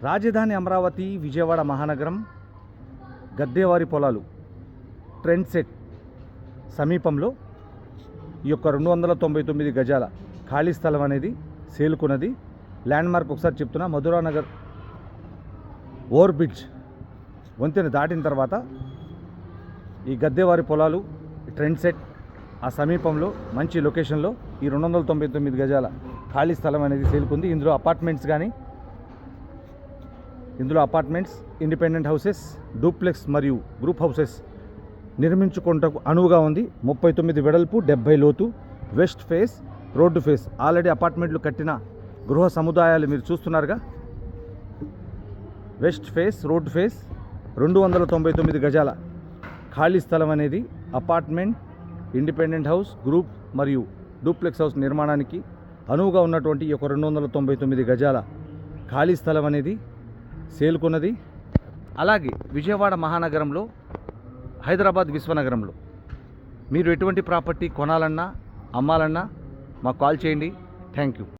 రాజధాని అమరావతి విజయవాడ మహానగరం గద్దేవారి పొలాలు ట్రెండ్ సెట్ సమీపంలో ఈ యొక్క 299 గజాల ఖాళీ స్థలం అనేది సేలుకున్నది. ల్యాండ్మార్క్ ఒకసారి చెప్తున్నా, మధురానగర్ ఓవర్ బ్రిడ్జ్ వంతెన దాటిన తర్వాత ఈ గద్దేవారి పొలాలు ట్రెండ్ సెట్ ఆ సమీపంలో మంచి లొకేషన్లో ఈ 299 గజాల ఖాళీ స్థలం అనేది సేలుకుంది. ఇందులో అపార్ట్మెంట్స్, ఇండిపెండెంట్ హౌసెస్, డూప్లెక్స్ మరియు గ్రూప్ హౌసెస్ నిర్మించుకుంటకు అనువుగా ఉంది. 39 వెడల్పు, 70 లోతు, west face, road face. Already అపార్ట్మెంట్లు కట్టిన గృహ సముదాయాలు మీరు చూస్తున్నారుగా. వెస్ట్ ఫేస్, రోడ్డు ఫేస్, 299 గజాల ఖాళీ స్థలం అనేది అపార్ట్మెంట్, ఇండిపెండెంట్ హౌస్, గ్రూప్ మరియు డూప్లెక్స్ హౌస్ నిర్మాణానికి అనువుగా ఉన్నటువంటి ఈ యొక్క 299 గజాల ఖాళీ స్థలం అనేది సేలుకున్నది. అలాగే విజయవాడ మహానగరంలో, హైదరాబాద్ విశ్వనగరంలో మీరు ఎటువంటి ప్రాపర్టీ కొనాలన్నా అమ్మాలన్నా మాకు కాల్ చేయండి. Thank you.